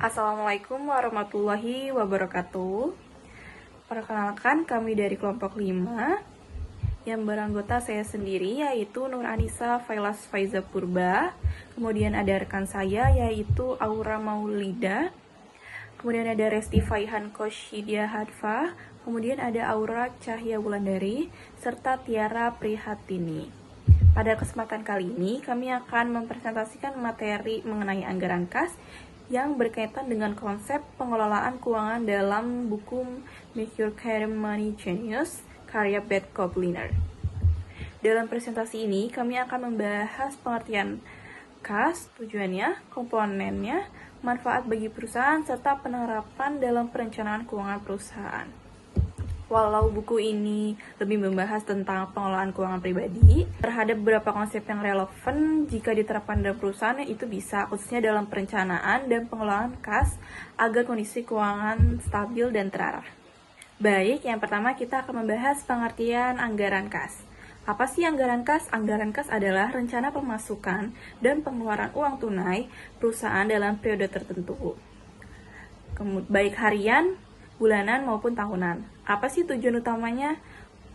Assalamualaikum warahmatullahi wabarakatuh. Perkenalkan, kami dari kelompok 5 yang beranggota saya sendiri yaitu Nur Anissa Failas Faiza Purba. Kemudian ada rekan saya yaitu Aura Maulida. Kemudian ada Resti Faihan Koshidia Hadfa. Kemudian ada Aura Cahya Wulandari serta Tiara Prihatini. Pada kesempatan kali ini kami akan mempresentasikan materi mengenai anggaran kas yang berkaitan dengan konsep pengelolaan keuangan dalam buku Make Your Career Money Genius karya Beth Kobliner. Dalam presentasi ini kami akan membahas pengertian kas, tujuannya, komponennya, manfaat bagi perusahaan, serta penerapan dalam perencanaan keuangan perusahaan. Walau buku ini lebih membahas tentang pengelolaan keuangan pribadi, terhadap beberapa konsep yang relevan jika diterapkan dalam perusahaan itu bisa, khususnya dalam perencanaan dan pengelolaan kas agar kondisi keuangan stabil dan terarah. Baik, yang pertama kita akan membahas pengertian anggaran kas. Apa sih anggaran kas? Anggaran kas adalah rencana pemasukan dan pengeluaran uang tunai perusahaan dalam periode tertentu, baik harian, bulanan maupun tahunan. Apa sih tujuan utamanya?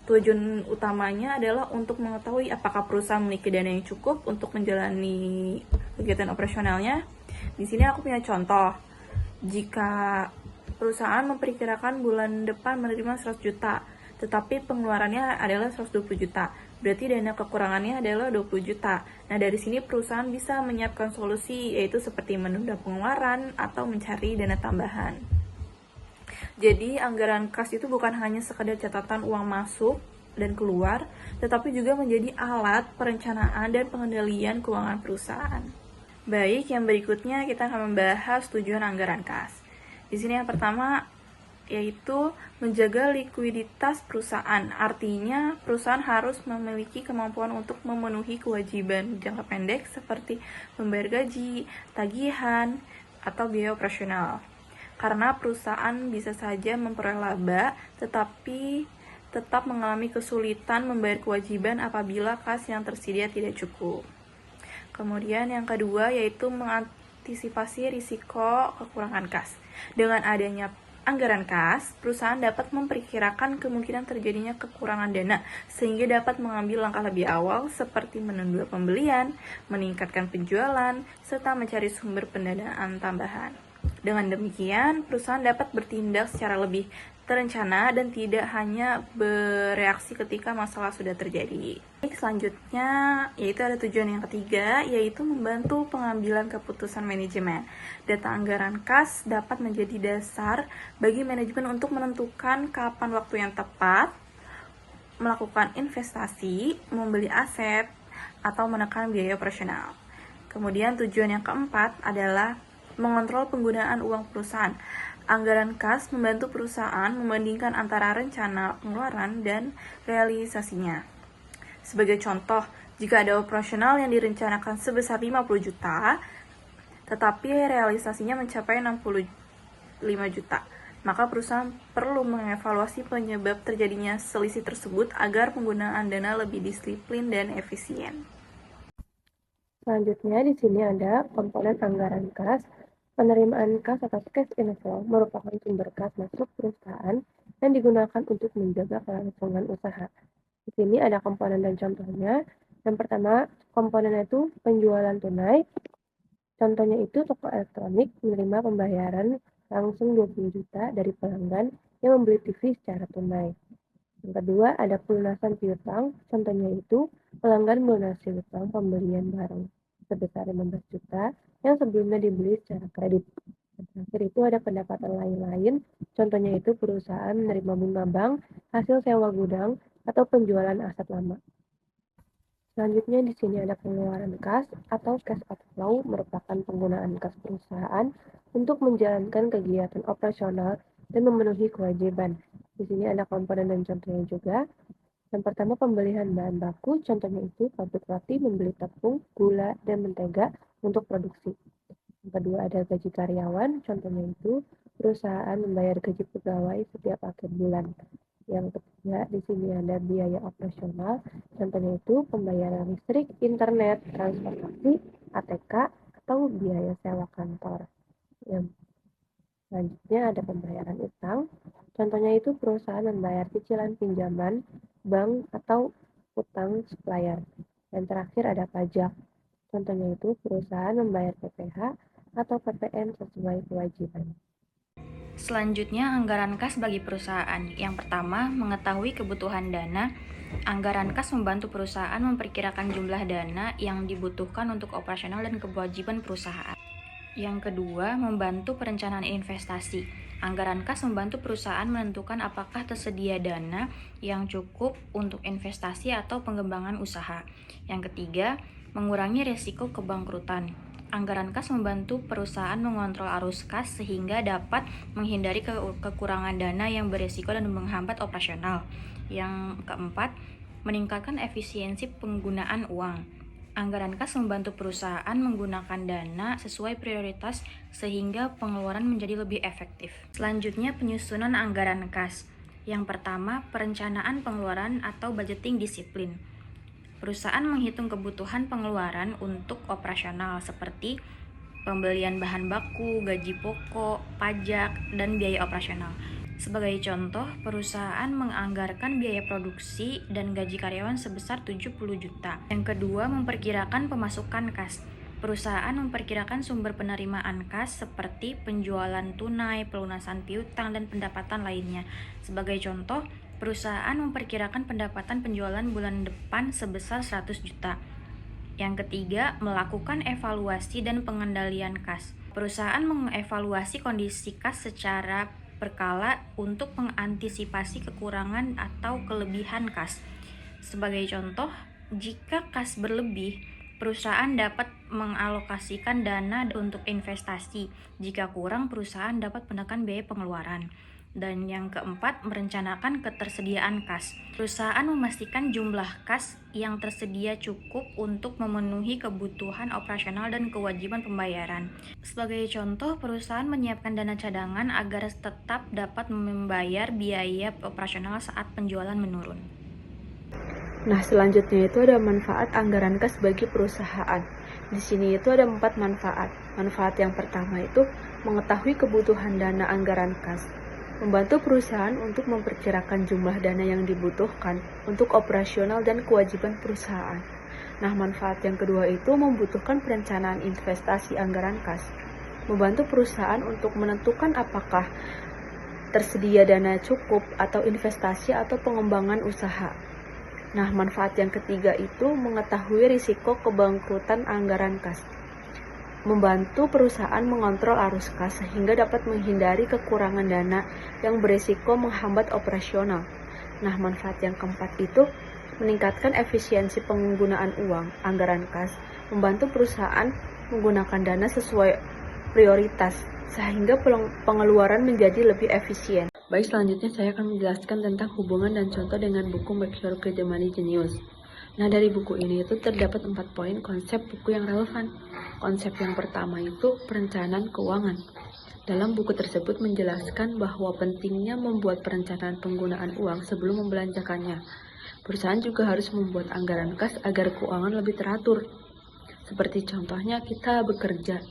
Tujuan utamanya adalah untuk mengetahui apakah perusahaan memiliki dana yang cukup untuk menjalani kegiatan operasionalnya. Di sini aku punya contoh. Jika perusahaan memperkirakan bulan depan menerima 100 juta, tetapi pengeluarannya adalah 120 juta. Berarti dana kekurangannya adalah 20 juta. Nah, dari sini perusahaan bisa menyiapkan solusi, yaitu seperti menunda pengeluaran atau mencari dana tambahan. Jadi, anggaran kas itu bukan hanya sekedar catatan uang masuk dan keluar, tetapi juga menjadi alat perencanaan dan pengendalian keuangan perusahaan. Baik, yang berikutnya kita akan membahas tujuan anggaran kas. Di sini yang pertama yaitu menjaga likuiditas perusahaan. Artinya, perusahaan harus memiliki kemampuan untuk memenuhi kewajiban jangka pendek seperti membayar gaji, tagihan, atau biaya operasional. Karena perusahaan bisa saja memperoleh laba, tetapi tetap mengalami kesulitan membayar kewajiban apabila kas yang tersedia tidak cukup. Kemudian yang kedua yaitu mengantisipasi risiko kekurangan kas. Dengan adanya anggaran kas, perusahaan dapat memperkirakan kemungkinan terjadinya kekurangan dana, sehingga dapat mengambil langkah lebih awal seperti menunda pembelian, meningkatkan penjualan, serta mencari sumber pendanaan tambahan. Dengan demikian, perusahaan dapat bertindak secara lebih terencana dan tidak hanya bereaksi ketika masalah sudah terjadi. Selanjutnya, yaitu ada tujuan yang ketiga, yaitu membantu pengambilan keputusan manajemen. Data anggaran kas dapat menjadi dasar bagi manajemen untuk menentukan kapan waktu yang tepat melakukan investasi, membeli aset, atau menekan biaya operasional. Kemudian tujuan yang keempat adalah mengontrol penggunaan uang perusahaan. Anggaran kas membantu perusahaan membandingkan antara rencana pengeluaran dan realisasinya. Sebagai contoh, jika ada operasional yang direncanakan sebesar 50 juta, tetapi realisasinya mencapai 65 juta, maka perusahaan perlu mengevaluasi penyebab terjadinya selisih tersebut agar penggunaan dana lebih disiplin dan efisien. Selanjutnya di sini ada komponen anggaran kas. Penerimaan kas atau cash inflow merupakan sumber kas masuk perusahaan yang digunakan untuk menjaga kelangsungan usaha. Di sini ada komponen dan contohnya. Yang pertama, komponennya itu penjualan tunai. Contohnya itu toko elektronik menerima pembayaran langsung 20 juta dari pelanggan yang membeli TV secara tunai. Yang kedua, ada pelunasan piutang. Contohnya itu pelanggan melunasi utang pembelian barang sebesar 15 juta yang sebelumnya dibeli secara kredit. Dan terakhir itu ada pendapatan lain-lain. Contohnya itu perusahaan menerima bunga bank, hasil sewa gudang, atau penjualan aset lama. Selanjutnya di sini ada pengeluaran kas atau cash outflow merupakan penggunaan kas perusahaan untuk menjalankan kegiatan operasional dan memenuhi kewajiban. Di sini ada komponen dan contohnya juga. Yang pertama pembelian bahan baku, contohnya itu pabrik roti membeli tepung, gula, dan mentega untuk produksi. Yang kedua ada gaji karyawan, contohnya itu perusahaan membayar gaji pegawai setiap akhir bulan. Yang ketiga di sini ada biaya operasional, contohnya itu pembayaran listrik, internet, transportasi, ATK, atau biaya sewa kantor. Yang Selanjutnya ada pembayaran utang. Contohnya itu perusahaan membayar cicilan pinjaman, bank, atau utang supplier. Dan terakhir ada pajak. Contohnya itu perusahaan membayar PPh atau PPN sesuai kewajiban. Selanjutnya, anggaran kas bagi perusahaan. Yang pertama, mengetahui kebutuhan dana. Anggaran kas membantu perusahaan memperkirakan jumlah dana yang dibutuhkan untuk operasional dan kewajiban perusahaan. Yang kedua, membantu perencanaan investasi. Anggaran kas membantu perusahaan menentukan apakah tersedia dana yang cukup untuk investasi atau pengembangan usaha. Yang ketiga, mengurangi risiko kebangkrutan. Anggaran kas membantu perusahaan mengontrol arus kas sehingga dapat menghindari kekurangan dana yang berisiko dan menghambat operasional. Yang keempat, meningkatkan efisiensi penggunaan uang. Anggaran kas membantu perusahaan menggunakan dana sesuai prioritas sehingga pengeluaran menjadi lebih efektif. Selanjutnya, penyusunan anggaran kas. Yang pertama, perencanaan pengeluaran atau budgeting disiplin. Perusahaan menghitung kebutuhan pengeluaran untuk operasional seperti pembelian bahan baku, gaji pokok, pajak, dan biaya operasional. Sebagai contoh, perusahaan menganggarkan biaya produksi dan gaji karyawan sebesar 70 juta. Yang kedua, memperkirakan pemasukan kas. Perusahaan memperkirakan sumber penerimaan kas seperti penjualan tunai, pelunasan piutang, dan pendapatan lainnya. Sebagai contoh, perusahaan memperkirakan pendapatan penjualan bulan depan sebesar 100 juta. Yang ketiga, melakukan evaluasi dan pengendalian kas. Perusahaan mengevaluasi kondisi kas secara berkala untuk mengantisipasi kekurangan atau kelebihan kas. Sebagai contoh, jika kas berlebih, perusahaan dapat mengalokasikan dana untuk investasi. Jika kurang, perusahaan dapat menekan biaya pengeluaran. Dan yang keempat, merencanakan ketersediaan kas. Perusahaan memastikan jumlah kas yang tersedia cukup untuk memenuhi kebutuhan operasional dan kewajiban pembayaran. Sebagai contoh, perusahaan menyiapkan dana cadangan agar tetap dapat membayar biaya operasional saat penjualan menurun. Nah, selanjutnya itu ada manfaat anggaran kas bagi perusahaan. Di sini itu ada 4 manfaat. Manfaat yang pertama itu mengetahui kebutuhan dana anggaran kas. Membantu perusahaan untuk memperkirakan jumlah dana yang dibutuhkan untuk operasional dan kewajiban perusahaan. Nah, manfaat yang kedua itu membutuhkan perencanaan investasi anggaran kas. Membantu perusahaan untuk menentukan apakah tersedia dana cukup atau investasi atau pengembangan usaha. Nah, manfaat yang ketiga itu mengetahui risiko kebangkrutan anggaran kas. Membantu perusahaan mengontrol arus kas sehingga dapat menghindari kekurangan dana yang berisiko menghambat operasional. Nah, manfaat yang keempat itu meningkatkan efisiensi penggunaan uang, anggaran kas, membantu perusahaan menggunakan dana sesuai prioritas sehingga pengeluaran menjadi lebih efisien. Baik, selanjutnya saya akan menjelaskan tentang hubungan dan contoh dengan buku Make Your Credit Money Genius. Nah, dari buku ini itu terdapat 4 poin konsep buku yang relevan. Konsep yang pertama itu perencanaan keuangan. Dalam buku tersebut menjelaskan bahwa pentingnya membuat perencanaan penggunaan uang sebelum membelanjakannya. Perusahaan juga harus membuat anggaran kas agar keuangan lebih teratur. Seperti contohnya kita bekerja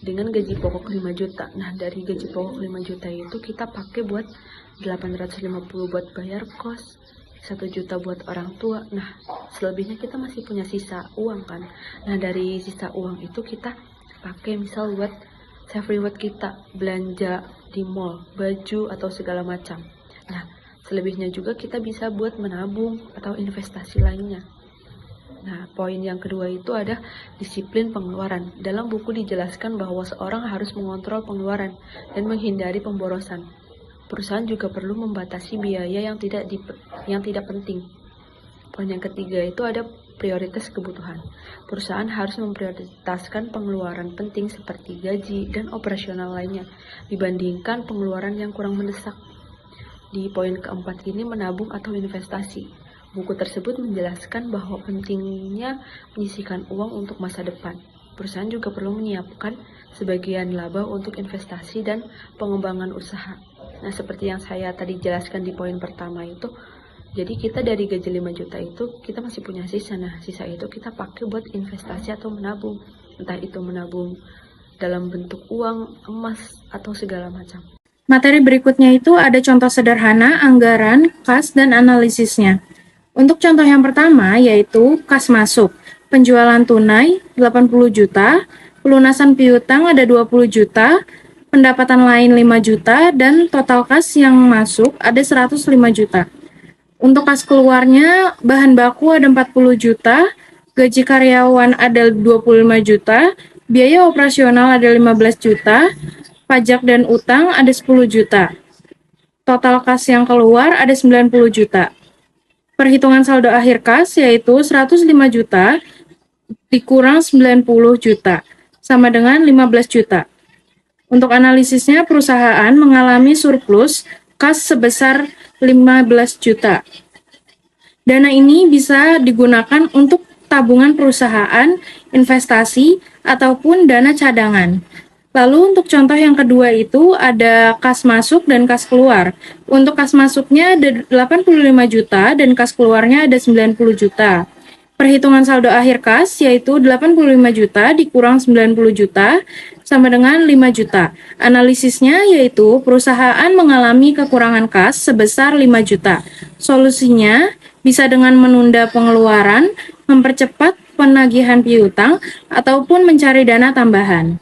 dengan gaji pokok 5 juta. Nah, dari gaji pokok 5 juta itu kita pakai buat 850 buat bayar kos, 1 juta buat orang tua. Nah, selebihnya kita masih punya sisa uang kan. Nah, dari sisa uang itu kita pakai misal buat save reward kita, belanja di mall, baju atau segala macam. Nah, selebihnya juga kita bisa buat menabung atau investasi lainnya. Nah, poin yang kedua itu ada disiplin pengeluaran. Dalam buku dijelaskan bahwa seorang harus mengontrol pengeluaran dan menghindari pemborosan. Perusahaan juga perlu membatasi biaya yang tidak penting. Poin yang ketiga itu ada prioritas kebutuhan. Perusahaan harus memprioritaskan pengeluaran penting seperti gaji dan operasional lainnya dibandingkan pengeluaran yang kurang mendesak. Di poin keempat ini menabung atau investasi. Buku tersebut menjelaskan bahwa pentingnya menyisihkan uang untuk masa depan. Perusahaan juga perlu menyiapkan sebagian laba untuk investasi dan pengembangan usaha. Nah, seperti yang saya tadi jelaskan di poin pertama itu, jadi kita dari gaji 5 juta itu, kita masih punya sisa. Nah, sisa itu kita pakai buat investasi atau menabung. Entah itu menabung dalam bentuk uang, emas, atau segala macam. Materi berikutnya itu ada contoh sederhana, anggaran, kas, dan analisisnya. Untuk contoh yang pertama yaitu kas masuk. Penjualan tunai 80 juta, pelunasan piutang ada 20 juta, pendapatan lain 5 juta, dan total kas yang masuk ada 105 juta. Untuk kas keluarnya, bahan baku ada 40 juta, gaji karyawan ada 25 juta, biaya operasional ada 15 juta, pajak dan utang ada 10 juta. Total kas yang keluar ada 90 juta. Perhitungan saldo akhir kas yaitu 105 juta dikurang 90 juta, sama dengan 15 juta. Untuk analisisnya, perusahaan mengalami surplus kas sebesar 15 juta. Dana ini bisa digunakan untuk tabungan perusahaan, investasi, ataupun dana cadangan. Lalu untuk contoh yang kedua itu ada kas masuk dan kas keluar. Untuk kas masuknya ada 85 juta dan kas keluarnya ada 90 juta. Perhitungan saldo akhir kas yaitu 85 juta dikurang 90 juta sama dengan 5 juta. Analisisnya yaitu perusahaan mengalami kekurangan kas sebesar 5 juta. Solusinya bisa dengan menunda pengeluaran, mempercepat penagihan piutang, ataupun mencari dana tambahan.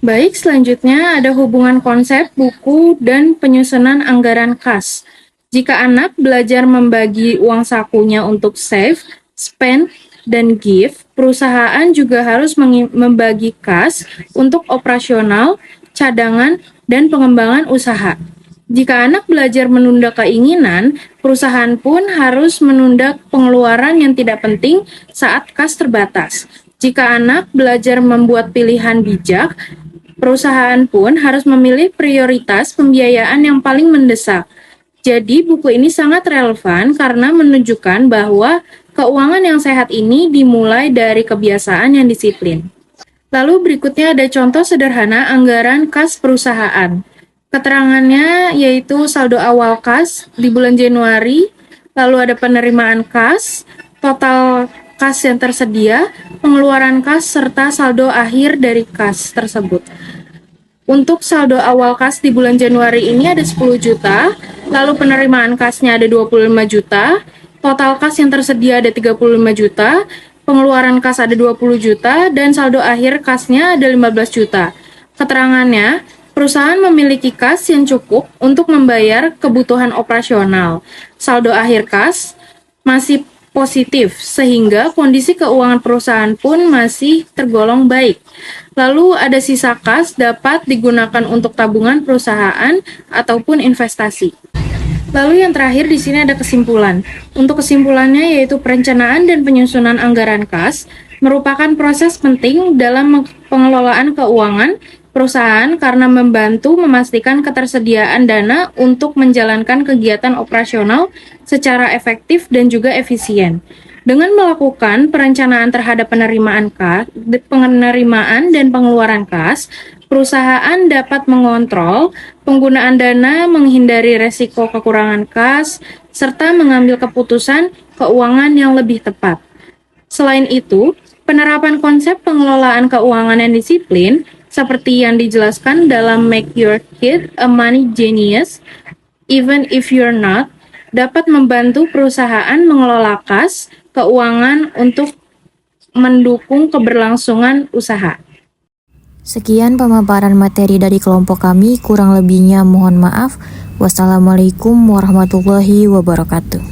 Baik, selanjutnya ada hubungan konsep, buku, dan penyusunan anggaran kas. Jika anak belajar membagi uang sakunya untuk save, spend, dan give, perusahaan juga harus membagi kas untuk operasional, cadangan, dan pengembangan usaha. Jika anak belajar menunda keinginan, perusahaan pun harus menunda pengeluaran yang tidak penting saat kas terbatas. Jika anak belajar membuat pilihan bijak, perusahaan pun harus memilih prioritas pembiayaan yang paling mendesak. Jadi, buku ini sangat relevan karena menunjukkan bahwa keuangan yang sehat ini dimulai dari kebiasaan yang disiplin. Lalu berikutnya ada contoh sederhana anggaran kas perusahaan. Keterangannya yaitu saldo awal kas di bulan Januari, lalu ada penerimaan kas, total kas yang tersedia, pengeluaran kas, serta saldo akhir dari kas tersebut. Untuk saldo awal kas di bulan Januari ini ada 10 juta, lalu penerimaan kasnya ada 25 juta, total kas yang tersedia ada 35 juta, pengeluaran kas ada 20 juta, dan saldo akhir kasnya ada 15 juta. Keterangannya, perusahaan memiliki kas yang cukup untuk membayar kebutuhan operasional. Saldo akhir kas masih positif, sehingga kondisi keuangan perusahaan pun masih tergolong baik. Lalu ada sisa kas dapat digunakan untuk tabungan perusahaan ataupun investasi. Lalu yang terakhir di sini ada kesimpulan. Untuk kesimpulannya yaitu perencanaan dan penyusunan anggaran kas merupakan proses penting dalam pengelolaan keuangan perusahaan karena membantu memastikan ketersediaan dana untuk menjalankan kegiatan operasional secara efektif dan juga efisien. Dengan melakukan perencanaan terhadap penerimaan dan pengeluaran kas, perusahaan dapat mengontrol penggunaan dana, menghindari resiko kekurangan kas, serta mengambil keputusan keuangan yang lebih tepat. Selain itu, penerapan konsep pengelolaan keuangan yang disiplin seperti yang dijelaskan dalam Make Your Kid a Money Genius, Even If You're Not, dapat membantu perusahaan mengelola kas keuangan untuk mendukung keberlangsungan usaha. Sekian pemaparan materi dari kelompok kami, kurang lebihnya mohon maaf. Wassalamualaikum warahmatullahi wabarakatuh.